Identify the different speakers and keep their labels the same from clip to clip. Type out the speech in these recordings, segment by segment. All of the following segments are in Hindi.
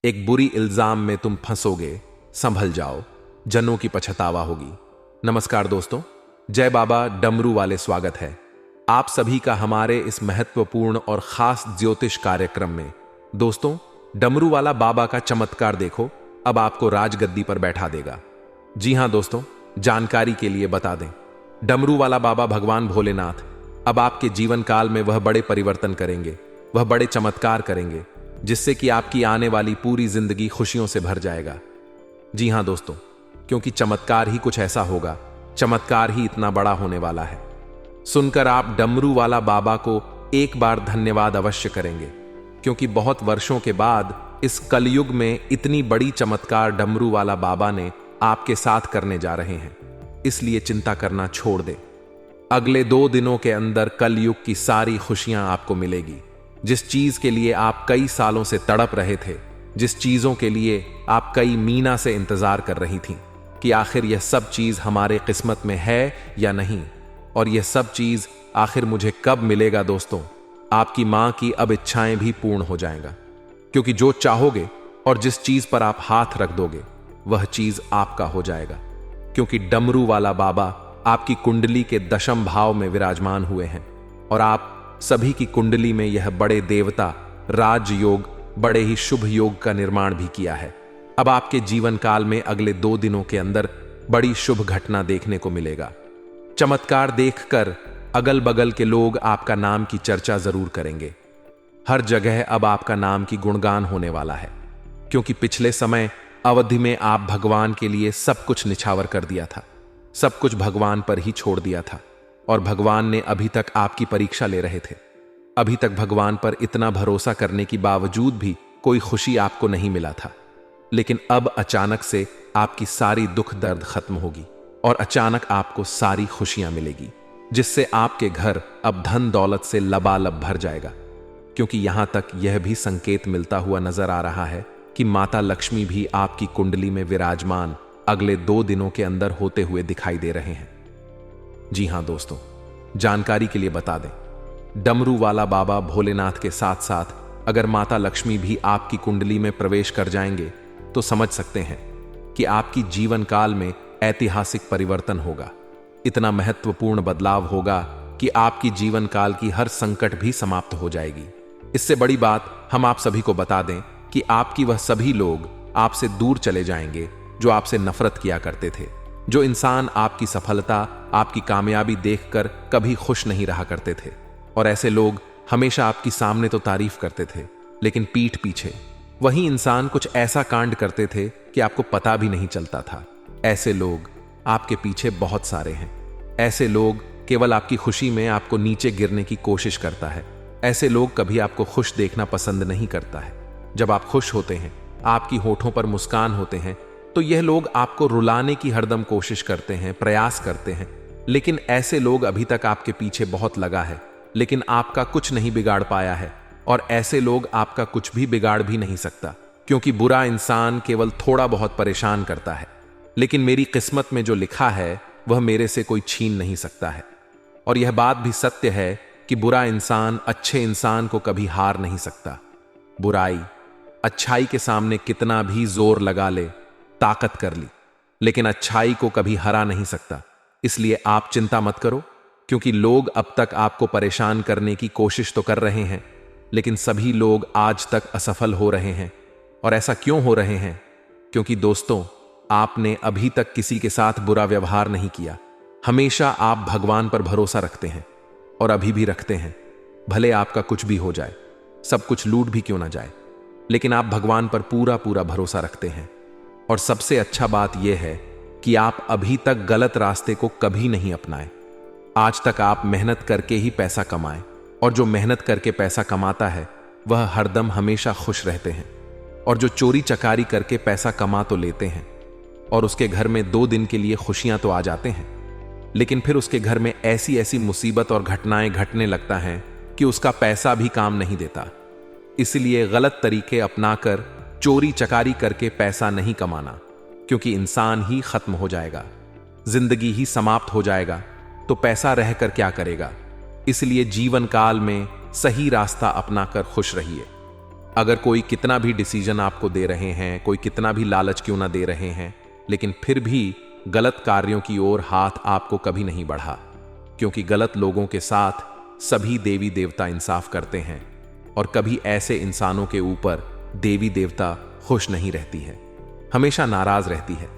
Speaker 1: एक बुरी इल्जाम में तुम फंसोगे, संभल जाओ, जनों की पछतावा होगी। नमस्कार दोस्तों, जय बाबा डमरू वाले स्वागत है आप सभी का हमारे इस महत्वपूर्ण और खास ज्योतिष कार्यक्रम में। दोस्तों, डमरू वाला बाबा का चमत्कार देखो, अब आपको राजगद्दी पर बैठा देगा। जी हां दोस्तों, जानकारी के लिए बता दें, डमरू वाला बाबा भगवान भोलेनाथ अब आपके जीवन काल में वह बड़े परिवर्तन करेंगे, वह बड़े चमत्कार करेंगे, जिससे कि आपकी आने वाली पूरी जिंदगी खुशियों से भर जाएगा। जी हां दोस्तों, क्योंकि चमत्कार ही कुछ ऐसा होगा, चमत्कार ही इतना बड़ा होने वाला है। सुनकर आप डमरू वाला बाबा को एक बार धन्यवाद अवश्य करेंगे, क्योंकि बहुत वर्षों के बाद इस कलयुग में इतनी बड़ी चमत्कार डमरू वाला बाबा ने आपके साथ करने जा रहे हैं। इसलिए चिंता करना छोड़ दे। अगले 2 दिनों के अंदर कलयुग की सारी खुशियां आपको मिलेगी। जिस चीज के लिए आप कई सालों से तड़प रहे थे, जिस चीजों के लिए आप कई महीना से इंतजार कर रही थीं कि आखिर यह सब चीज हमारे किस्मत में है या नहीं, और यह सब चीज आखिर मुझे कब मिलेगा। दोस्तों, आपकी मां की अब इच्छाएं भी पूर्ण हो जाएगा, क्योंकि जो चाहोगे और जिस चीज पर आप हाथ रख दोगे वह चीज आपका हो जाएगा। क्योंकि डमरू वाला बाबा आपकी कुंडली के दशम भाव में विराजमान हुए हैं, और आप सभी की कुंडली में यह बड़े देवता राजयोग, बड़े ही शुभ योग का निर्माण भी किया है। अब आपके जीवन काल में अगले 2 दिनों के अंदर बड़ी शुभ घटना देखने को मिलेगा। चमत्कार देखकर अगल बगल के लोग आपका नाम की चर्चा जरूर करेंगे। हर जगह अब आपका नाम की गुणगान होने वाला है, क्योंकि पिछले समय अवधि में आप भगवान के लिए सब कुछ निछावर कर दिया था, सब कुछ भगवान पर ही छोड़ दिया था, और भगवान ने अभी तक आपकी परीक्षा ले रहे थे। अभी तक भगवान पर इतना भरोसा करने के बावजूद भी कोई खुशी आपको नहीं मिला था। लेकिन अब अचानक से आपकी सारी दुख दर्द खत्म होगी और अचानक आपको सारी खुशियां मिलेगी, जिससे आपके घर अब धन दौलत से लबालब भर जाएगा। क्योंकि यहां तक यह भी संकेत मिलता हुआ नजर आ रहा है कि माता लक्ष्मी भी आपकी कुंडली में विराजमान अगले 2 दिनों के अंदर होते हुए दिखाई दे रहे हैं। जी हां दोस्तों, जानकारी के लिए बता दें, डमरू वाला बाबा भोलेनाथ के साथ साथ अगर माता लक्ष्मी भी आपकी कुंडली में प्रवेश कर जाएंगे तो समझ सकते हैं कि आपकी जीवन काल में ऐतिहासिक परिवर्तन होगा। इतना महत्वपूर्ण बदलाव होगा कि आपकी जीवन काल की हर संकट भी समाप्त हो जाएगी। इससे बड़ी बात हम आप सभी को बता दें कि आपकी वह सभी लोग आपसे दूर चले जाएंगे जो आपसे नफरत किया करते थे, जो इंसान आपकी सफलता, आपकी कामयाबी देखकर कभी खुश नहीं रहा करते थे, और ऐसे लोग हमेशा आपकी सामने तो तारीफ करते थे, लेकिन पीठ पीछे वही इंसान कुछ ऐसा कांड करते थे कि आपको पता भी नहीं चलता था। ऐसे लोग आपके पीछे बहुत सारे हैं। ऐसे लोग केवल आपकी खुशी में आपको नीचे गिरने की कोशिश करता है। ऐसे लोग कभी आपको खुश देखना पसंद नहीं करता है। जब आप खुश होते हैं, आपकी होठों पर मुस्कान होते हैं, तो यह लोग आपको रुलाने की हरदम कोशिश करते हैं, प्रयास करते हैं। लेकिन ऐसे लोग अभी तक आपके पीछे बहुत लगा है, लेकिन आपका कुछ नहीं बिगाड़ पाया है, और ऐसे लोग आपका कुछ भी बिगाड़ भी नहीं सकता, क्योंकि बुरा इंसान केवल थोड़ा बहुत परेशान करता है, लेकिन मेरी किस्मत में जो लिखा है वह मेरे से कोई छीन नहीं सकता है। और यह बात भी सत्य है कि बुरा इंसान अच्छे इंसान को कभी हार नहीं सकता। बुराई अच्छाई के सामने कितना भी जोर लगा ले, ताकत कर ली, लेकिन अच्छाई को कभी हरा नहीं सकता। इसलिए आप चिंता मत करो, क्योंकि लोग अब तक आपको परेशान करने की कोशिश तो कर रहे हैं, लेकिन सभी लोग आज तक असफल हो रहे हैं। और ऐसा क्यों हो रहे हैं? क्योंकि दोस्तों, आपने अभी तक किसी के साथ बुरा व्यवहार नहीं किया। हमेशा आप भगवान पर भरोसा रखते हैं, और अभी भी रखते हैं। भले आपका कुछ भी हो जाए, सब कुछ लूट भी क्यों ना जाए, लेकिन आप भगवान पर पूरा पूरा भरोसा रखते हैं। और सबसे अच्छा बात यह है कि आप अभी तक गलत रास्ते को कभी नहीं अपनाए। आज तक आप मेहनत करके ही पैसा कमाए, और जो मेहनत करके पैसा कमाता है वह हरदम हमेशा खुश रहते हैं। और जो चोरी चकारी करके पैसा कमा तो लेते हैं, और उसके घर में 2 दिन के लिए खुशियां तो आ जाते हैं, लेकिन फिर उसके घर में ऐसी ऐसी मुसीबत और घटनाएं घटने लगता है कि उसका पैसा भी काम नहीं देता। इसलिए गलत तरीके अपनाकर चोरी चकारी करके पैसा नहीं कमाना, क्योंकि इंसान ही खत्म हो जाएगा, जिंदगी ही समाप्त हो जाएगा, तो पैसा रहकर क्या करेगा। इसलिए जीवन काल में सही रास्ता अपनाकर खुश रहिए। अगर कोई कितना भी डिसीजन आपको दे रहे हैं, कोई कितना भी लालच क्यों ना दे रहे हैं, लेकिन फिर भी गलत कार्यों की ओर हाथ आपको कभी नहीं बढ़ा, क्योंकि गलत लोगों के साथ सभी देवी देवता इंसाफ करते हैं और कभी ऐसे इंसानों के ऊपर देवी देवता खुश नहीं रहती है, हमेशा नाराज रहती है।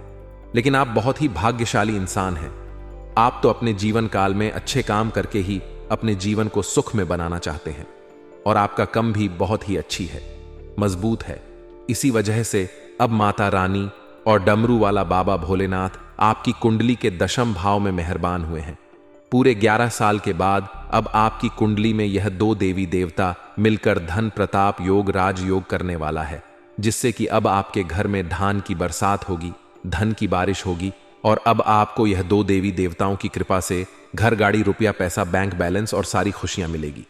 Speaker 1: लेकिन आप बहुत ही भाग्यशाली इंसान हैं। आप तो अपने जीवन काल में अच्छे काम करके ही अपने जीवन को सुख में बनाना चाहते हैं और आपका कम भी बहुत ही अच्छी है, मजबूत है। इसी वजह से अब माता रानी और डमरू वाला बाबा भोलेनाथ आपकी कुंडली के दशम भाव में मेहरबान हुए हैं। पूरे 11 साल के बाद अब आपकी कुंडली में यह 2 देवी देवता मिलकर धन प्रताप योग राजयोग करने वाला है, जिससे कि अब आपके घर में धान की बरसात होगी, धन की बारिश होगी और अब आपको यह 2 देवी देवताओं की कृपा से घर, गाड़ी, रुपया, पैसा, बैंक बैलेंस और सारी खुशियां मिलेगी।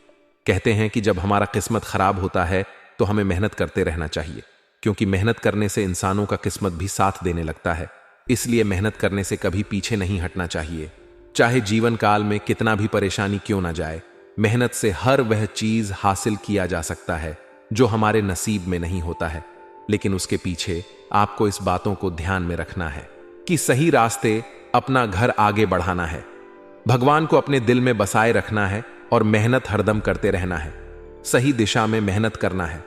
Speaker 1: कहते हैं कि जब हमारा किस्मत खराब होता है तो हमें मेहनत करते रहना चाहिए, क्योंकि मेहनत करने से इंसानों का किस्मत भी साथ देने लगता है। इसलिए मेहनत करने से कभी पीछे नहीं हटना चाहिए, चाहे जीवन काल में कितना भी परेशानी क्यों ना जाए। मेहनत से हर वह चीज हासिल किया जा सकता है जो हमारे नसीब में नहीं होता है, लेकिन उसके पीछे आपको इस बातों को ध्यान में रखना है कि सही रास्ते अपना घर आगे बढ़ाना है, भगवान को अपने दिल में बसाए रखना है और मेहनत हरदम करते रहना है। सही दिशा में मेहनत करना है,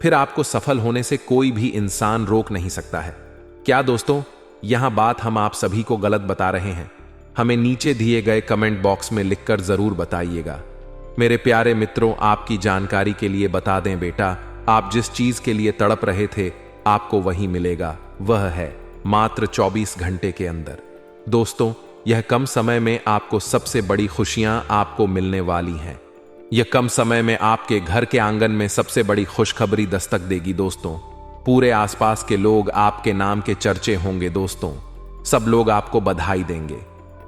Speaker 1: फिर आपको सफल होने से कोई भी इंसान रोक नहीं सकता है। क्या दोस्तों, यहां बात हम आप सभी को गलत बता रहे हैं? हमें नीचे दिए गए कमेंट बॉक्स में लिखकर जरूर बताइएगा। मेरे प्यारे मित्रों, आपकी जानकारी के लिए बता दें बेटा, आप जिस चीज के लिए तड़प रहे थे आपको वही मिलेगा, वह है मात्र 24 घंटे के अंदर। दोस्तों, यह कम समय में आपको सबसे बड़ी खुशियां आपको मिलने वाली हैं। यह कम समय में आपके घर के आंगन में सबसे बड़ी खुशखबरी दस्तक देगी दोस्तों। पूरे आसपास के लोग आपके नाम के चर्चे होंगे दोस्तों। सब लोग आपको बधाई देंगे,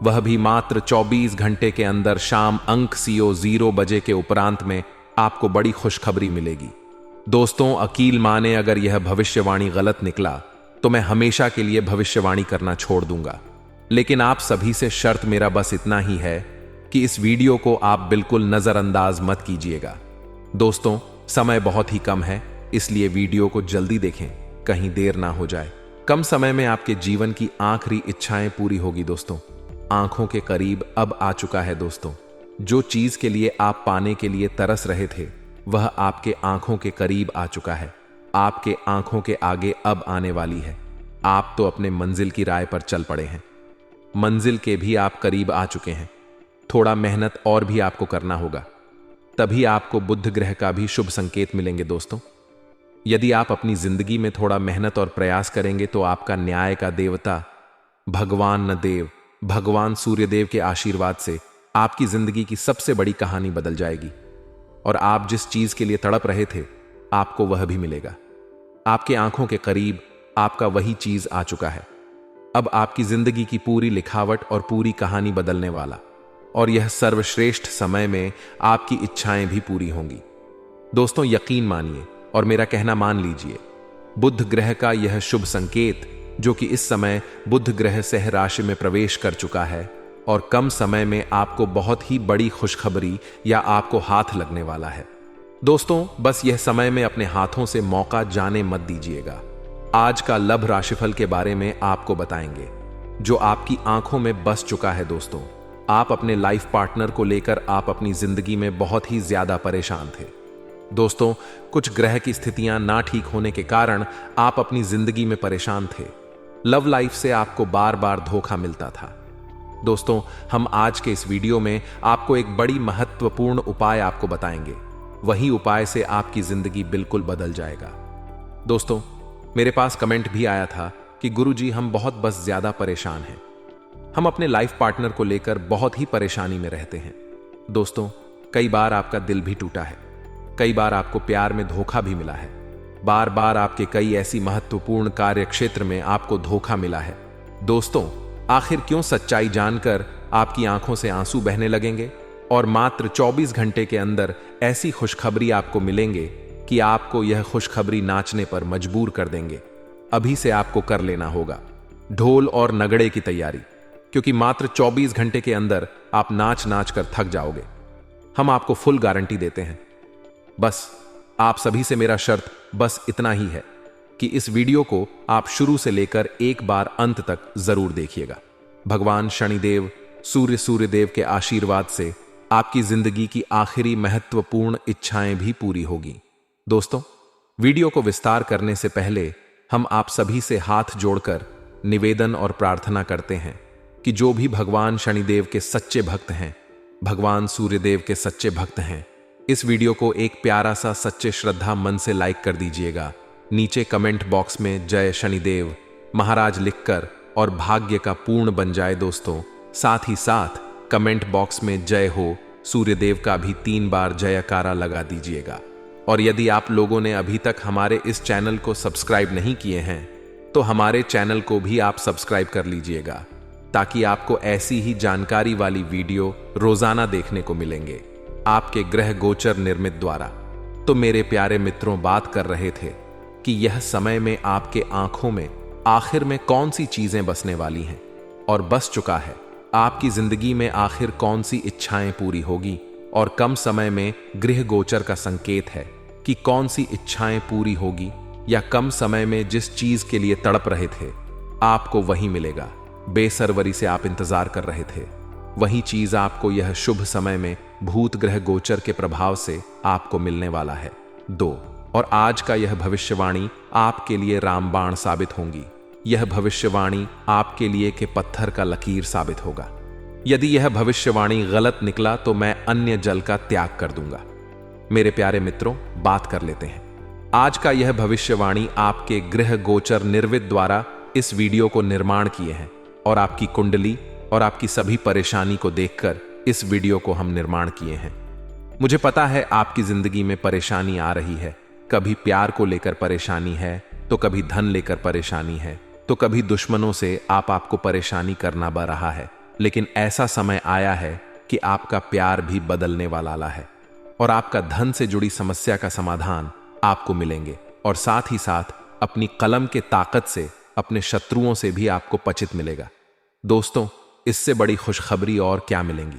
Speaker 1: वह भी मात्र 24 घंटे के अंदर। शाम अंक CO 0 बजे के उपरांत में आपको बड़ी खुशखबरी मिलेगी दोस्तों। अकील माने अगर यह भविष्यवाणी गलत निकला तो मैं हमेशा के लिए भविष्यवाणी करना छोड़ दूंगा, लेकिन आप सभी से शर्त मेरा बस इतना ही है कि इस वीडियो को आप बिल्कुल नजरअंदाज मत कीजिएगा। दोस्तों, समय बहुत ही कम है, इसलिए वीडियो को जल्दी देखें, कहीं देर ना हो जाए। कम समय में आपके जीवन की आखिरी इच्छाएं पूरी होगी दोस्तों। आंखों के करीब अब आ चुका है दोस्तों। जो चीज के लिए आप पाने के लिए तरस रहे थे वह आपके आंखों के करीब आ चुका है, आपके आंखों के आगे अब आने वाली है। आप तो अपने मंजिल की राह पर चल पड़े हैं, मंजिल के भी आप करीब आ चुके हैं। थोड़ा मेहनत और भी आपको करना होगा, तभी आपको बुध ग्रह का भी शुभ संकेत मिलेंगे दोस्तों। यदि आप अपनी जिंदगी में थोड़ा मेहनत और प्रयास करेंगे तो आपका न्याय का देवता भगवान सूर्यदेव के आशीर्वाद से आपकी जिंदगी की सबसे बड़ी कहानी बदल जाएगी और आप जिस चीज के लिए तड़प रहे थे आपको वह भी मिलेगा। आपके आंखों के करीब आपका वही चीज आ चुका है। अब आपकी जिंदगी की पूरी लिखावट और पूरी कहानी बदलने वाला, और यह सर्वश्रेष्ठ समय में आपकी इच्छाएं भी पूरी होंगी दोस्तों। यकीन मानिए और मेरा कहना मान लीजिए। बुध ग्रह का यह शुभ संकेत, जो कि इस समय बुध ग्रह सिंह राशि में प्रवेश कर चुका है और कम समय में आपको बहुत ही बड़ी खुशखबरी या आपको हाथ लगने वाला है दोस्तों। बस यह समय में अपने हाथों से मौका जाने मत दीजिएगा। आज का लभ राशिफल के बारे में आपको बताएंगे, जो आपकी आंखों में बस चुका है दोस्तों। आप अपने लाइफ पार्टनर को लेकर आप अपनी जिंदगी में बहुत ही ज्यादा परेशान थे दोस्तों। कुछ ग्रह की स्थितियां ना ठीक होने के कारण आप अपनी जिंदगी में परेशान थे। लव लाइफ से आपको बार बार धोखा मिलता था दोस्तों। हम आज के इस वीडियो में आपको एक बड़ी महत्वपूर्ण उपाय आपको बताएंगे, वही उपाय से आपकी जिंदगी बिल्कुल बदल जाएगा दोस्तों। मेरे पास कमेंट भी आया था कि गुरुजी हम बहुत बस ज्यादा परेशान हैं, हम अपने लाइफ पार्टनर को लेकर बहुत ही परेशानी में रहते हैं दोस्तों। कई बार आपका दिल भी टूटा है, कई बार आपको प्यार में धोखा भी मिला है, बार बार आपके कई ऐसी महत्वपूर्ण कार्य क्षेत्र में आपको धोखा मिला है दोस्तों। आखिर क्यों सच्चाई जानकर आपकी आंखों से आंसू बहने लगेंगे और मात्र 24 घंटे के अंदर ऐसी खुशखबरी आपको मिलेंगे कि आपको यह खुशखबरी नाचने पर मजबूर कर देंगे। अभी से आपको कर लेना होगा ढोल और नगड़े की तैयारी, क्योंकि मात्र 24 घंटे के अंदर आप नाच नाच कर थक जाओगे। हम आपको फुल गारंटी देते हैं। बस आप सभी से मेरा शर्त बस इतना ही है कि इस वीडियो को आप शुरू से लेकर एक बार अंत तक जरूर देखिएगा। भगवान शनिदेव सूर्यदेव के आशीर्वाद से आपकी जिंदगी की आखिरी महत्वपूर्ण इच्छाएं भी पूरी होगी। दोस्तों, वीडियो को विस्तार करने से पहले हम आप सभी से हाथ जोड़कर निवेदन और प्रार्थना करते हैं कि जो भी भगवान शनिदेव के सच्चे भक्त हैं, भगवान सूर्यदेव के सच्चे भक्त हैं, इस वीडियो को एक प्यारा सा सच्चे श्रद्धा मन से लाइक कर दीजिएगा। नीचे कमेंट बॉक्स में जय शनिदेव महाराज लिखकर और भाग्य का पूर्ण बन जाए दोस्तों। साथ ही साथ कमेंट बॉक्स में जय हो सूर्यदेव का भी 3 बार जयकारा लगा दीजिएगा। और यदि आप लोगों ने अभी तक हमारे इस चैनल को सब्सक्राइब नहीं किए हैं तो हमारे चैनल को भी आप सब्सक्राइब कर लीजिएगा, ताकि आपको ऐसी ही जानकारी वाली वीडियो रोजाना देखने को मिलेंगे आपके ग्रह गोचर निर्मित द्वारा। तो मेरे प्यारे मित्रों, बात कर रहे थे कि यह समय में आपके आंखों में आखिर में कौन सी चीजें बसने वाली हैं और बस चुका है। आपकी जिंदगी में आखिर कौन सी इच्छाएं पूरी होगी और कम समय में गृह गोचर का संकेत है कि कौन सी इच्छाएं पूरी होगी, या कम समय में जिस चीज के लिए तड़प रहे थे आपको वही मिलेगा। बेसरवरी से आप इंतजार कर रहे थे, वही चीज आपको यह शुभ समय में भूत ग्रह गोचर के प्रभाव से आपको मिलने वाला है। 2 और आज का यह भविष्यवाणी आपके लिए रामबाण साबित होंगी। यह भविष्यवाणी आपके लिए के पत्थर का लकीर साबित होगा। यदि यह भविष्यवाणी गलत निकला तो मैं अन्य जल का त्याग कर दूंगा। मेरे प्यारे मित्रों, बात कर लेते हैं। आज का यह भविष्यवाणी आपके गृह गोचर निर्वित द्वारा इस वीडियो को निर्माण किए हैं और आपकी कुंडली और आपकी सभी परेशानी को देखकर इस वीडियो को हम निर्माण किए हैं। मुझे पता है आपकी जिंदगी में परेशानी आ रही है। कभी प्यार को लेकर परेशानी है, तो कभी धन लेकर परेशानी है, तो कभी दुश्मनों से आपको परेशानी करना पड़ रहा है। लेकिन ऐसा समय आया है कि आपका प्यार भी बदलने वाला है और आपका धन से जुड़ी समस्या का समाधान आपको मिलेंगे। और साथ ही साथ अपनी कलम के ताकत से अपने शत्रुओं से भी आपको पचित मिलेगा। दोस्तों, इससे बड़ी खुशखबरी और क्या मिलेंगी।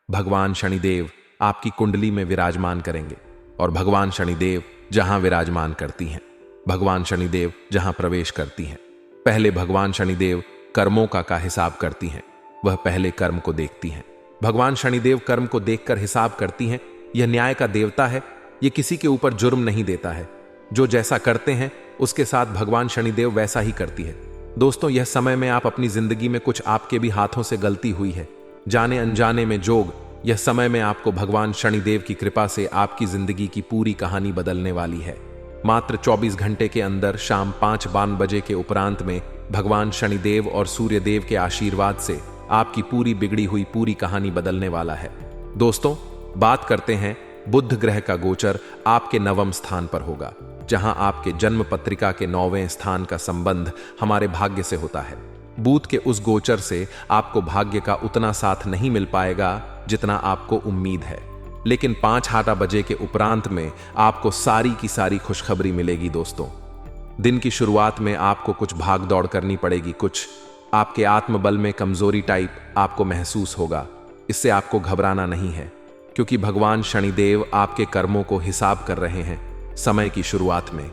Speaker 1: भगवान शनिदेव आपकी कुंडली में विराजमान करेंगे और भगवान शनिदेव जहां विराजमान करती हैं, भगवान शनिदेव जहां प्रवेश करती हैं, पहले भगवान शनिदेव कर्मों का हिसाब करती हैं। वह पहले कर्म को देखती हैं। भगवान शनिदेव कर्म को देखकर हिसाब करती हैं। यह न्याय का देवता है। यह किसी के ऊपर जुर्म नहीं देता है। जो जैसा करते हैं उसके साथ भगवान शनिदेव वैसा ही करती है। दोस्तों, यह समय में आप अपनी जिंदगी में कुछ आपके भी हाथों से गलती हुई है, जाने अनजाने में जोग, यह समय में आपको भगवान शनिदेव की कृपा से आपकी जिंदगी की पूरी कहानी बदलने वाली है। मात्र 24 घंटे के अंदर शाम 5-52 बजे के उपरांत में भगवान शनिदेव और सूर्यदेव के आशीर्वाद से आपकी पूरी बिगड़ी हुई पूरी कहानी बदलने वाला है। दोस्तों, बात करते हैं बुध ग्रह का गोचर आपके 9वें स्थान पर होगा, जहां आपके जन्म पत्रिका के 9वें स्थान का संबंध हमारे भाग्य से होता है। बुध के उस गोचर से आपको भाग्य का उतना साथ नहीं मिल पाएगा जितना आपको उम्मीद है, लेकिन 5-8 बजे के उपरांत में आपको सारी की सारी खुशखबरी मिलेगी। दोस्तों, दिन की शुरुआत में आपको कुछ भाग दौड़ करनी पड़ेगी, कुछ आपके आत्मबल में कमजोरी टाइप आपको महसूस होगा। इससे आपको घबराना नहीं है, क्योंकि भगवान शनिदेव आपके कर्मों को हिसाब कर रहे हैं। समय की शुरुआत में,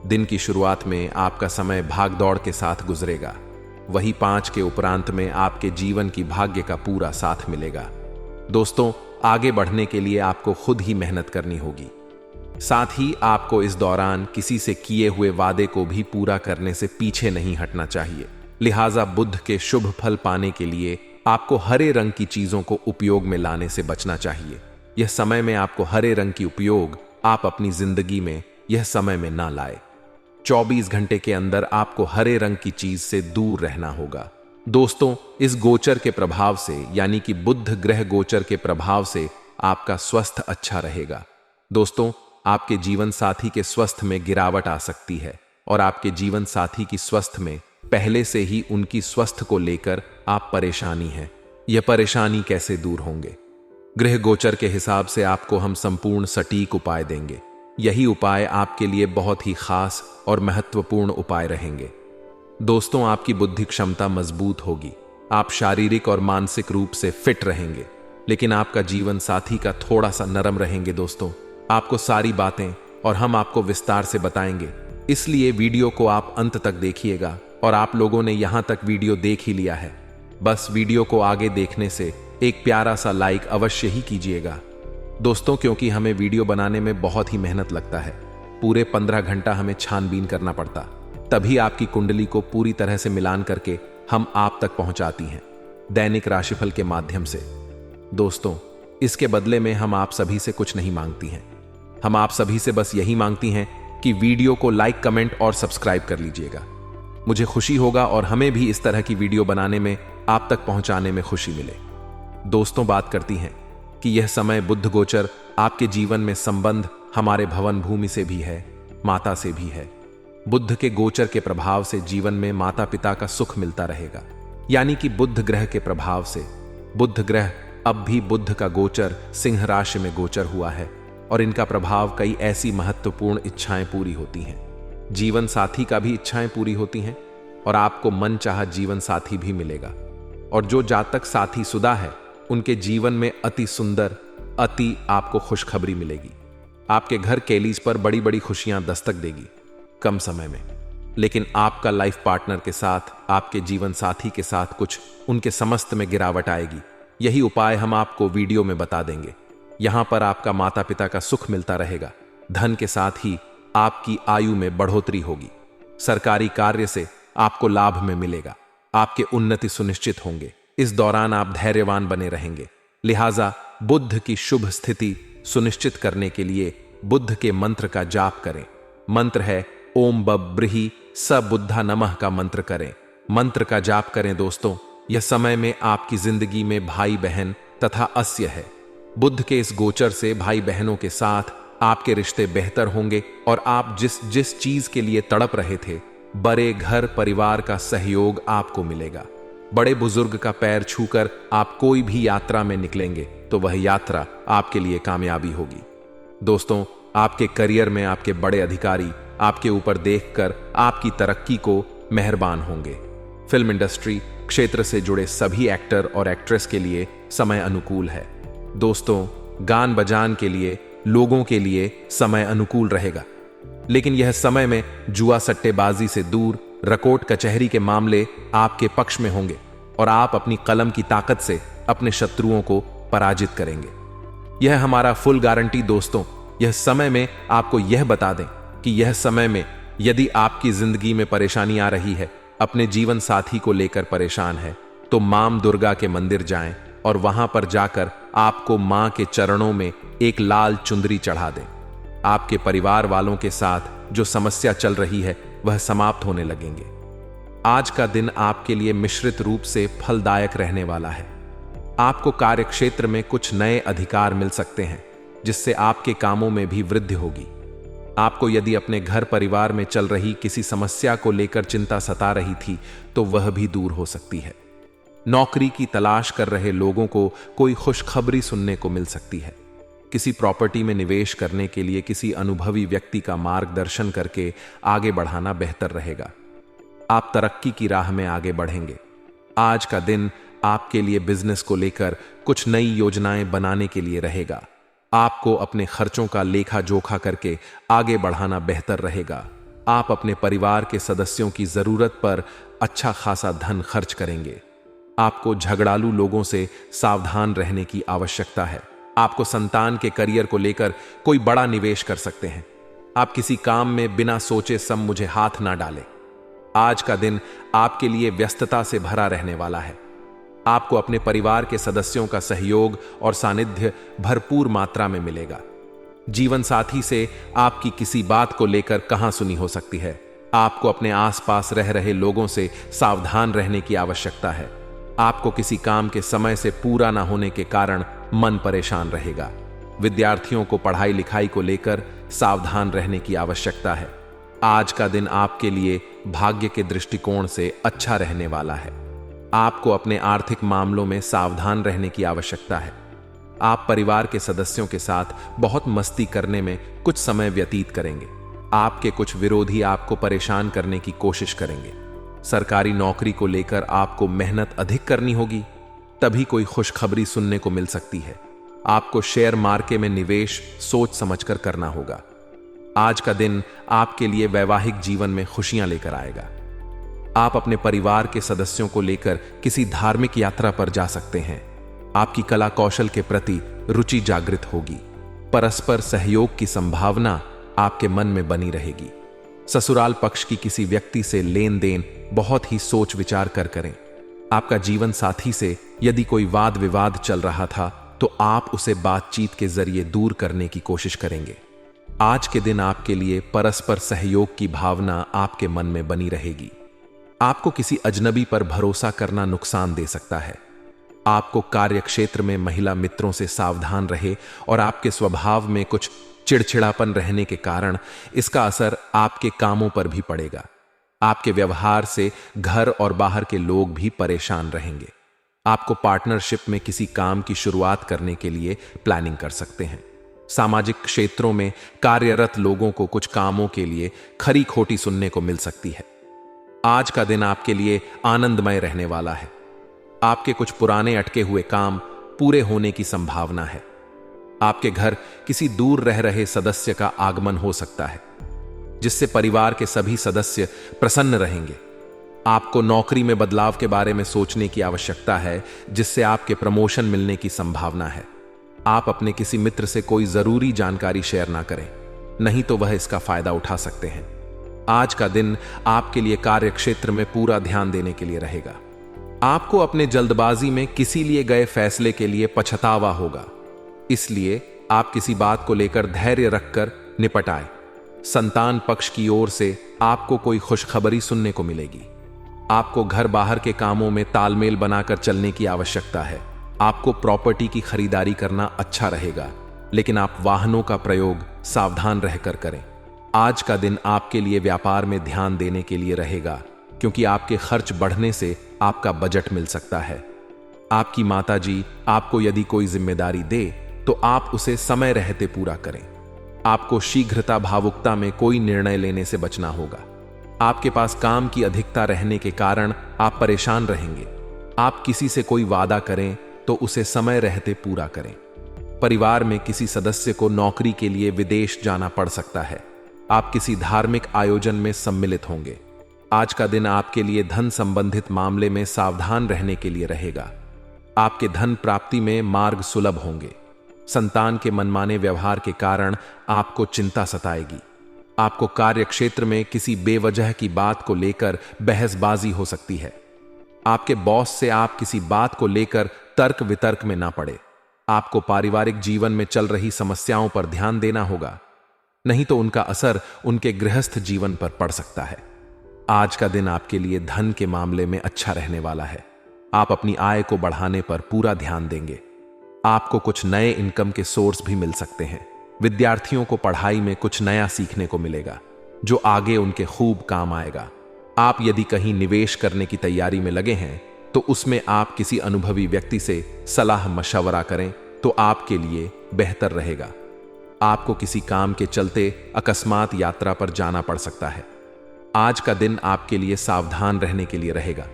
Speaker 1: दिन की शुरुआत में आपका समय भाग दौड़ के साथ गुजरेगा। वही 5 के उपरांत में आपके जीवन की भाग्य का पूरा साथ मिलेगा। दोस्तों, आगे बढ़ने के लिए आपको खुद ही मेहनत करनी होगी। साथ ही आपको इस दौरान किसी से किए हुए वादे को भी पूरा करने से पीछे नहीं हटना चाहिए। लिहाजा बुध के शुभ फल पाने के लिए आपको हरे रंग की चीजों को उपयोग में लाने से बचना चाहिए। यह समय में आपको हरे रंग की उपयोग आप अपनी जिंदगी में यह समय में ना लाए। 24 घंटे के अंदर आपको हरे रंग की चीज से दूर रहना होगा। दोस्तों, इस गोचर के प्रभाव से, यानी कि बुध ग्रह गोचर के प्रभाव से आपका स्वास्थ्य अच्छा रहेगा। दोस्तों, आपके जीवन साथी के स्वास्थ्य में गिरावट आ सकती है और आपके जीवन साथी की स्वास्थ्य में पहले से ही उनकी स्वास्थ्य को लेकर आप परेशानी है। यह परेशानी कैसे दूर होंगे? गृह गोचर के हिसाब से आपको हम संपूर्ण सटीक उपाय देंगे। यही उपाय आपके लिए बहुत ही खास और महत्वपूर्ण उपाय रहेंगे। दोस्तों, आपकी बुद्धि क्षमता मजबूत होगी, आप शारीरिक और मानसिक रूप से फिट रहेंगे, लेकिन आपका जीवन साथी का थोड़ा सा नरम रहेंगे। दोस्तों, आपको सारी बातें और हम आपको विस्तार से बताएंगे, इसलिए वीडियो को आप अंत तक देखिएगा। और आप लोगों ने यहां तक वीडियो देख ही लिया है, बस वीडियो को आगे देखने से एक प्यारा सा लाइक अवश्य ही कीजिएगा दोस्तों, क्योंकि हमें वीडियो बनाने में बहुत ही मेहनत लगता है। पूरे 15 घंटा हमें छानबीन करना पड़ता, तभी आपकी कुंडली को पूरी तरह से मिलान करके हम आप तक पहुंचाती हैं दैनिक राशिफल के माध्यम से। दोस्तों, इसके बदले में हम आप सभी से कुछ नहीं मांगती हैं। हम आप सभी से बस यही मांगती हैं कि वीडियो को लाइक, कमेंट और सब्सक्राइब कर लीजिएगा। मुझे खुशी होगा और हमें भी इस तरह की वीडियो बनाने में, आप तक पहुंचाने में खुशी मिले। दोस्तों, बात करती हैं कि यह समय बुध गोचर आपके जीवन में संबंध हमारे भवन भूमि से भी है, माता से भी है। बुध के गोचर के प्रभाव से जीवन में माता पिता का सुख मिलता रहेगा, यानी कि बुध ग्रह के प्रभाव से। बुध ग्रह अब भी बुध का गोचर सिंह राशि में गोचर हुआ है और इनका प्रभाव कई ऐसी महत्वपूर्ण इच्छाएं पूरी होती हैं। जीवन साथी का भी इच्छाएं पूरी होती हैं और आपको मनचाहा जीवन साथी भी मिलेगा। और जो जातक साथी शुदा है, उनके जीवन में अति सुंदर, अति आपको खुशखबरी मिलेगी। आपके घर केलीज पर बड़ी बड़ी खुशियां दस्तक देगी कम समय में। लेकिन आपका लाइफ पार्टनर के साथ, आपके जीवन साथी के साथ कुछ उनके समस्त में गिरावट आएगी। यही उपाय हम आपको वीडियो में बता देंगे। यहां पर आपका माता पिता का सुख मिलता रहेगा, धन के साथ ही आपकी आयु में बढ़ोतरी होगी। सरकारी कार्य से आपको लाभ में मिलेगा, आपके उन्नति सुनिश्चित होंगे। इस दौरान आप धैर्यवान बने रहेंगे। लिहाजा बुध की शुभ स्थिति सुनिश्चित करने के लिए बुध के मंत्र का जाप करें। मंत्र है ओम बब्रही स बुद्धा नमः का मंत्र करें। मंत्र का जाप करें दोस्तों। यह समय में आपकी जिंदगी में भाई बहन तथा अस्य है। बुध के इस गोचर से भाई बहनों के साथ आपके रिश्ते बेहतर होंगे और आप जिस जिस चीज के लिए तड़प रहे थे, बड़े घर परिवार का सहयोग आपको मिलेगा। बड़े बुजुर्ग का पैर छूकर आप कोई भी यात्रा में निकलेंगे तो वह यात्रा आपके लिए कामयाबी होगी। दोस्तों, आपके करियर में आपके बड़े अधिकारी आपके ऊपर देखकर आपकी तरक्की को मेहरबान होंगे। फिल्म इंडस्ट्री क्षेत्र से जुड़े सभी एक्टर और एक्ट्रेस के लिए समय अनुकूल है। दोस्तों, गान बजान के लिए लोगों के लिए समय अनुकूल रहेगा, लेकिन यह समय में जुआ सट्टेबाजी से दूर, रकोट कचहरी के मामले आपके पक्ष में होंगे और आप अपनी कलम की ताकत से अपने शत्रुओं को पराजित करेंगे। यह हमारा फुल गारंटी दोस्तों। यह समय में आपको यह बता दें कि यह समय में यदि आपकी जिंदगी में परेशानी आ रही है, अपने जीवन साथी को लेकर परेशान है, तो मां दुर्गा के मंदिर जाएं और वहां पर जाकर आपको मां के चरणों में एक लाल चुंदरी चढ़ा दें। आपके परिवार वालों के साथ जो समस्या चल रही है वह समाप्त होने लगेंगे। आज का दिन आपके लिए मिश्रित रूप से फलदायक रहने वाला है। आपको कार्यक्षेत्र में कुछ नए अधिकार मिल सकते हैं, जिससे आपके कामों में भी वृद्धि होगी। आपको यदि अपने घर परिवार में चल रही किसी समस्या को लेकर चिंता सता रही थी, तो वह भी दूर हो सकती है। नौकरी की तलाश कर रहे लोगों को कोई खुशखबरी सुनने को मिल सकती है। किसी प्रॉपर्टी में निवेश करने के लिए किसी अनुभवी व्यक्ति का मार्गदर्शन करके आगे बढ़ाना बेहतर रहेगा। आप तरक्की की राह में आगे बढ़ेंगे। आज का दिन आपके लिए बिजनेस को लेकर कुछ नई योजनाएं बनाने के लिए रहेगा। आपको अपने खर्चों का लेखा जोखा करके आगे बढ़ाना बेहतर रहेगा। आप अपने परिवार के सदस्यों की जरूरत पर अच्छा खासा धन खर्च करेंगे। आपको झगड़ालू लोगों से सावधान रहने की आवश्यकता है। आपको संतान के करियर को लेकर कोई बड़ा निवेश कर सकते हैं। आप किसी काम में बिना सोचे समझे हाथ ना डालें। आज का दिन आपके लिए व्यस्तता से भरा रहने वाला है। आपको अपने परिवार के सदस्यों का सहयोग और सानिध्य भरपूर मात्रा में मिलेगा। जीवन साथी से आपकी किसी बात को लेकर कहां सुनी हो सकती है। आपको अपने आसपास रह रहे लोगों से सावधान रहने की आवश्यकता है। आपको किसी काम के समय से पूरा ना होने के कारण मन परेशान रहेगा। विद्यार्थियों को पढ़ाई लिखाई को लेकर सावधान रहने की आवश्यकता है। आज का दिन आपके लिए भाग्य के दृष्टिकोण से अच्छा रहने वाला है। आपको अपने आर्थिक मामलों में सावधान रहने की आवश्यकता है। आप परिवार के सदस्यों के साथ बहुत मस्ती करने में कुछ समय व्यतीत करेंगे। आपके कुछ विरोधी आपको परेशान करने की कोशिश करेंगे। सरकारी नौकरी को लेकर आपको मेहनत अधिक करनी होगी, तभी कोई खुशखबरी सुनने को मिल सकती है। आपको शेयर मार्केट में निवेश सोच समझकर करना होगा। आज का दिन आपके लिए वैवाहिक जीवन में खुशियां लेकर आएगा। आप अपने परिवार के सदस्यों को लेकर किसी धार्मिक यात्रा पर जा सकते हैं। आपकी कला कौशल के प्रति रुचि जागृत होगी। परस्पर सहयोग की संभावना आपके मन में बनी रहेगी। ससुराल पक्ष की किसी व्यक्ति से लेन देन बहुत ही सोच विचार कर करें। आपका जीवन साथी से यदि कोई वाद विवाद चल रहा था तो आप उसे बातचीत के जरिए दूर करने की कोशिश करेंगे। आज के दिन आपके लिए परस्पर सहयोग की भावना आपके मन में बनी रहेगी। आपको किसी अजनबी पर भरोसा करना नुकसान दे सकता है। आपको कार्यक्षेत्र में महिला मित्रों से सावधान रहे और आपके स्वभाव में कुछ चिड़चिड़ापन रहने के कारण इसका असर आपके कामों पर भी पड़ेगा। आपके व्यवहार से घर और बाहर के लोग भी परेशान रहेंगे। आपको पार्टनरशिप में किसी काम की शुरुआत करने के लिए प्लानिंग कर सकते हैं। सामाजिक क्षेत्रों में कार्यरत लोगों को कुछ कामों के लिए खरी खोटी सुनने को मिल सकती है। आज का दिन आपके लिए आनंदमय रहने वाला है। आपके कुछ पुराने अटके हुए काम पूरे होने की संभावना है। आपके घर किसी दूर रह रहे सदस्य का आगमन हो सकता है, जिससे परिवार के सभी सदस्य प्रसन्न रहेंगे। आपको नौकरी में बदलाव के बारे में सोचने की आवश्यकता है, जिससे आपके प्रमोशन मिलने की संभावना है। आप अपने किसी मित्र से कोई जरूरी जानकारी शेयर ना करें, नहीं तो वह इसका फायदा उठा सकते हैं। आज का दिन आपके लिए कार्यक्षेत्र में पूरा ध्यान देने के लिए रहेगा। आपको अपने जल्दबाजी में किसी लिए गए फैसले के लिए पछतावा होगा, इसलिए आप किसी बात को लेकर धैर्य रखकर निपट आए। संतान पक्ष की ओर से आपको कोई खुशखबरी सुनने को मिलेगी। आपको घर बाहर के कामों में तालमेल बनाकर चलने की आवश्यकता है। आपको प्रॉपर्टी की खरीदारी करना अच्छा रहेगा, लेकिन आप वाहनों का प्रयोग सावधान रहकर करें। आज का दिन आपके लिए व्यापार में ध्यान देने के लिए रहेगा, क्योंकि आपके खर्च बढ़ने से आपका बजट मिल सकता है। आपकी माताजी आपको यदि कोई जिम्मेदारी दे तो आप उसे समय रहते पूरा करें। आपको शीघ्रता भावुकता में कोई निर्णय लेने से बचना होगा। आपके पास काम की अधिकता रहने के कारण आप परेशान रहेंगे। आप किसी से कोई वादा करें तो उसे समय रहते पूरा करें। परिवार में किसी सदस्य को नौकरी के लिए विदेश जाना पड़ सकता है। आप किसी धार्मिक आयोजन में सम्मिलित होंगे। आज का दिन आपके लिए धन संबंधित मामले में सावधान रहने के लिए रहेगा। आपके धन प्राप्ति में मार्ग सुलभ होंगे। संतान के मनमाने व्यवहार के कारण आपको चिंता सताएगी। आपको कार्यक्षेत्र में किसी बेवजह की बात को लेकर बहसबाजी हो सकती है। आपके बॉस से आप किसी बात को लेकर तर्क वितर्क में ना पड़े। आपको पारिवारिक जीवन में चल रही समस्याओं पर ध्यान देना होगा, नहीं तो उनका असर उनके गृहस्थ जीवन पर पड़ सकता है। आज का दिन आपके लिए धन के मामले में अच्छा रहने वाला है। आप अपनी आय को बढ़ाने पर पूरा ध्यान देंगे। आपको कुछ नए इनकम के सोर्स भी मिल सकते हैं। विद्यार्थियों को पढ़ाई में कुछ नया सीखने को मिलेगा, जो आगे उनके खूब काम आएगा। आप यदि कहीं निवेश करने की तैयारी में लगे हैं तो उसमें आप किसी अनुभवी व्यक्ति से सलाह मशवरा करें तो आपके लिए बेहतर रहेगा। आपको किसी काम के चलते अकस्मात यात्रा पर जाना पड़ सकता है। आज का दिन आपके लिए सावधान रहने के लिए रहेगा,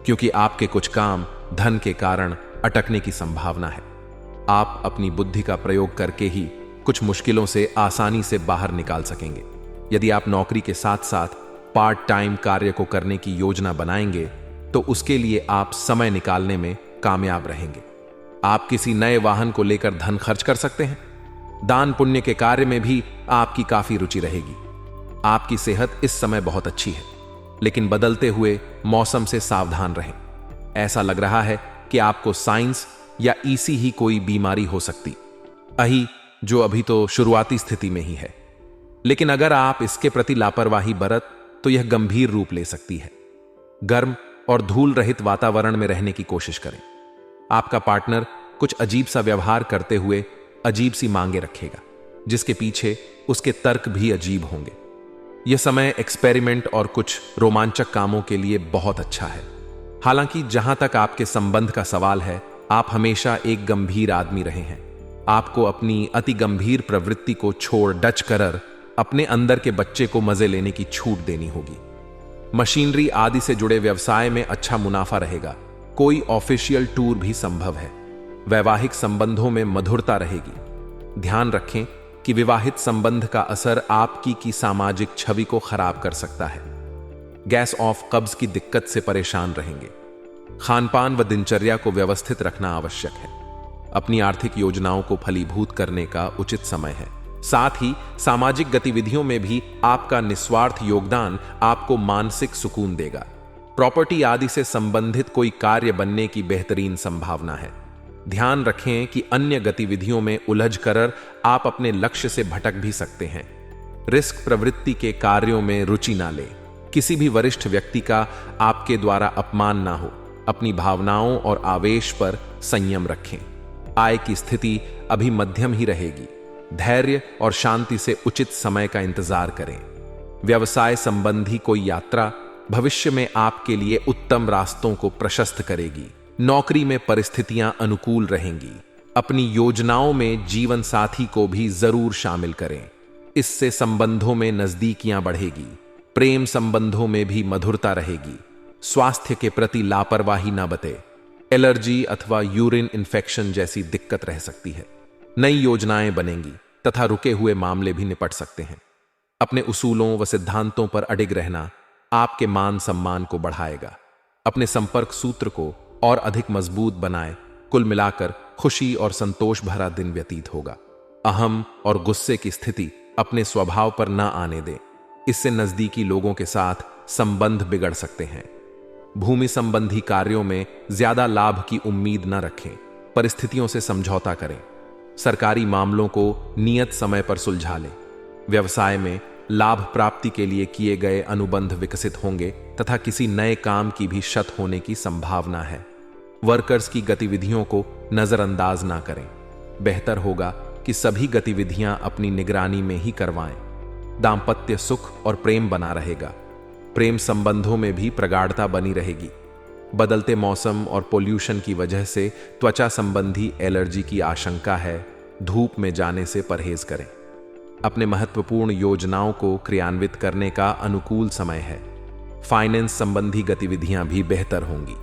Speaker 1: क्योंकि आपके कुछ काम धन के कारण अटकने की संभावना है। आप अपनी बुद्धि का प्रयोग करके ही कुछ मुश्किलों से आसानी से बाहर निकाल सकेंगे। यदि आप नौकरी के साथ साथ पार्ट टाइम कार्य को करने की योजना बनाएंगे तो उसके लिए आप समय निकालने में कामयाब रहेंगे। आप किसी नए वाहन को लेकर धन खर्च कर सकते हैं। दान पुण्य के कार्य में भी आपकी काफी रुचि रहेगी। आपकी सेहत इस समय बहुत अच्छी है, लेकिन बदलते हुए मौसम से सावधान रहें। ऐसा लग रहा है कि आपको साइंस या ईसी ही कोई बीमारी हो सकती अही, जो अभी तो शुरुआती स्थिति में ही है, लेकिन अगर आप इसके प्रति लापरवाही बरत तो यह गंभीर रूप ले सकती है। गर्म और धूल रहित वातावरण में रहने की कोशिश करें। आपका पार्टनर कुछ अजीब सा व्यवहार करते हुए अजीब सी मांगे रखेगा, जिसके पीछे उसके तर्क भी अजीब होंगे। यह समय एक्सपेरिमेंट और कुछ रोमांचक कामों के लिए बहुत अच्छा है। हालांकि जहां तक आपके संबंध का सवाल है, आप हमेशा एक गंभीर आदमी रहे हैं। आपको अपनी अति गंभीर प्रवृत्ति को छोड़ डच कर अपने अंदर के बच्चे को मजे लेने की छूट देनी होगी। मशीनरी आदि से जुड़े व्यवसाय में अच्छा मुनाफा रहेगा। कोई ऑफिशियल टूर भी संभव है। वैवाहिक संबंधों में मधुरता रहेगी। ध्यान रखें कि विवाहित संबंध का असर आपकी की सामाजिक छवि को खराब कर सकता है। गैस ऑफ कब्ज की दिक्कत से परेशान रहेंगे। खानपान व दिनचर्या को व्यवस्थित रखना आवश्यक है। अपनी आर्थिक योजनाओं को फलीभूत करने का उचित समय है। साथ ही सामाजिक गतिविधियों में भी आपका निस्वार्थ योगदान आपको मानसिक सुकून देगा। प्रॉपर्टी आदि से संबंधित कोई कार्य बनने की बेहतरीन संभावना है। ध्यान रखें कि अन्य गतिविधियों में उलझ कर आप अपने लक्ष्य से भटक भी सकते हैं। रिस्क प्रवृत्ति के कार्यों में रुचि ना लें। किसी भी वरिष्ठ व्यक्ति का आपके द्वारा अपमान ना हो। अपनी भावनाओं और आवेश पर संयम रखें। आय की स्थिति अभी मध्यम ही रहेगी। धैर्य और शांति से उचित समय का इंतजार करें। व्यवसाय संबंधी कोई यात्रा भविष्य में आपके लिए उत्तम रास्तों को प्रशस्त करेगी। नौकरी में परिस्थितियां अनुकूल रहेंगी। अपनी योजनाओं में जीवन साथी को भी जरूर शामिल करें। इससे संबंधों में नजदीकियां बढ़ेगी। प्रेम संबंधों में भी मधुरता रहेगी। स्वास्थ्य के प्रति लापरवाही न बरतें। एलर्जी अथवा यूरिन इन्फेक्शन जैसी दिक्कत रह सकती है। नई योजनाएं बनेंगी तथा रुके हुए मामले भी निपट सकते हैं। अपने उसूलों व सिद्धांतों पर अडिग रहना आपके मान सम्मान को बढ़ाएगा। अपने संपर्क सूत्र को और अधिक मजबूत बनाएं। कुल मिलाकर खुशी और संतोष भरा दिन व्यतीत होगा। अहम और गुस्से की स्थिति अपने स्वभाव पर न आने दें। इससे नजदीकी लोगों के साथ संबंध बिगड़ सकते हैं। भूमि संबंधी कार्यों में ज्यादा लाभ की उम्मीद न रखें। परिस्थितियों से समझौता करें। सरकारी मामलों को नियत समय पर सुलझा लें। व्यवसाय में लाभ प्राप्ति के लिए किए गए अनुबंध विकसित होंगे तथा किसी नए काम की भी शत होने की संभावना है। वर्कर्स की गतिविधियों को नजरअंदाज ना करें। बेहतर होगा कि सभी गतिविधियां अपनी निगरानी में ही करवाएं। दांपत्य सुख और प्रेम बना रहेगा। प्रेम संबंधों में भी प्रगाढ़ता बनी रहेगी। बदलते मौसम और पोल्यूशन की वजह से त्वचा संबंधी एलर्जी की आशंका है। धूप में जाने से परहेज करें। अपने महत्वपूर्ण योजनाओं को क्रियान्वित करने का अनुकूल समय है। फाइनेंस संबंधी गतिविधियां भी बेहतर होंगी।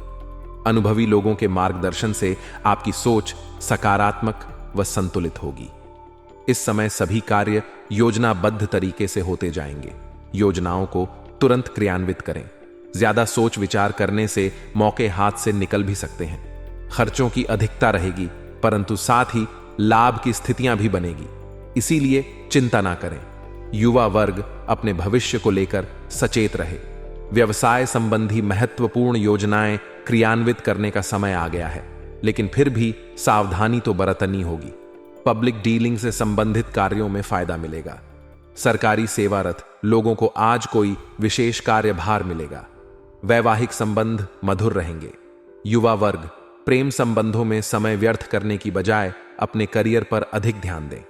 Speaker 1: अनुभवी लोगों के मार्गदर्शन से आपकी सोच सकारात्मक व संतुलित होगी। इस समय सभी कार्य योजनाबद्ध तरीके से होते जाएंगे। योजनाओं को तुरंत क्रियान्वित करें। ज्यादा सोच विचार करने से मौके हाथ से निकल भी सकते हैं। खर्चों की अधिकता रहेगी परंतु साथ ही लाभ की स्थितियां भी बनेगी। इसीलिए चिंता ना करें। युवा वर्ग अपने भविष्य को लेकर सचेत रहे। व्यवसाय संबंधी महत्वपूर्ण योजनाएं क्रियान्वित करने का समय आ गया है, लेकिन फिर भी सावधानी तो बरतनी होगी। पब्लिक डीलिंग से संबंधित कार्यों में फायदा मिलेगा। सरकारी सेवारत लोगों को आज कोई विशेष कार्यभार मिलेगा। वैवाहिक संबंध मधुर रहेंगे। युवा वर्ग प्रेम संबंधों में समय व्यर्थ करने की बजाय अपने करियर पर अधिक ध्यान दें।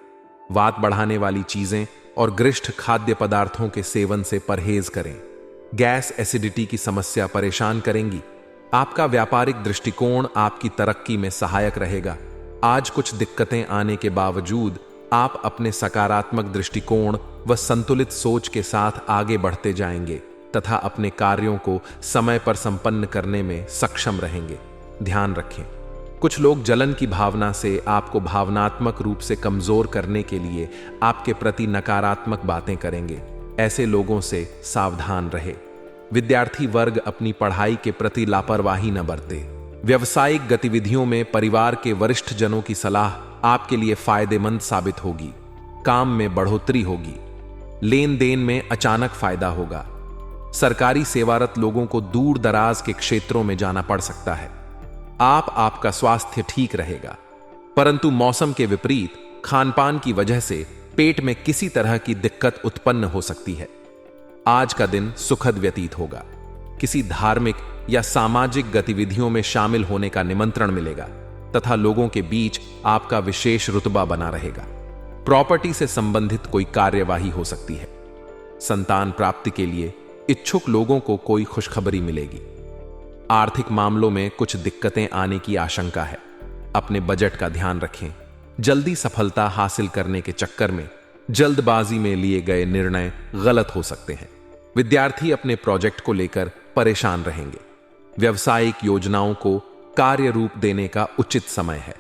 Speaker 1: वात बढ़ाने वाली चीजें और गरिष्ठ खाद्य पदार्थों के सेवन से परहेज करें। गैस एसिडिटी की समस्या परेशान करेंगी। आपका व्यापारिक दृष्टिकोण आपकी तरक्की में सहायक रहेगा। आज कुछ दिक्कतें आने के बावजूद आप अपने सकारात्मक दृष्टिकोण व संतुलित सोच के साथ आगे बढ़ते जाएंगे तथा अपने कार्यों को समय पर संपन्न करने में सक्षम रहेंगे। ध्यान रखें, कुछ लोग जलन की भावना से आपको भावनात्मक रूप से कमजोर करने के लिए आपके प्रति नकारात्मक बातें करेंगे। ऐसे लोगों से सावधान रहे। विद्यार्थी वर्ग अपनी पढ़ाई के प्रति लापरवाही न बरते। व्यावसायिक गतिविधियों में परिवार के वरिष्ठ जनों की सलाह आपके लिए फायदेमंद साबित होगी। काम में बढ़ोतरी होगी। लेन देन में अचानक फायदा होगा। सरकारी सेवारत लोगों को दूर दराज के क्षेत्रों में जाना पड़ सकता है। आपका स्वास्थ्य ठीक रहेगा, परंतु मौसम के विपरीत खानपान की वजह से पेट में किसी तरह की दिक्कत उत्पन्न हो सकती है। आज का दिन सुखद व्यतीत होगा। किसी धार्मिक या सामाजिक गतिविधियों में शामिल होने का निमंत्रण मिलेगा तथा लोगों के बीच आपका विशेष रुतबा बना रहेगा। प्रॉपर्टी से संबंधित कोई कार्यवाही हो सकती है। संतान प्राप्ति के लिए इच्छुक लोगों को कोई खुशखबरी मिलेगी। आर्थिक मामलों में कुछ दिक्कतें आने की आशंका है। अपने बजट का ध्यान रखें। जल्दी सफलता हासिल करने के चक्कर में जल्दबाजी में लिए गए निर्णय गलत हो सकते हैं। विद्यार्थी अपने प्रोजेक्ट को लेकर परेशान रहेंगे। व्यवसायिक योजनाओं को कार्य रूप देने का उचित समय है।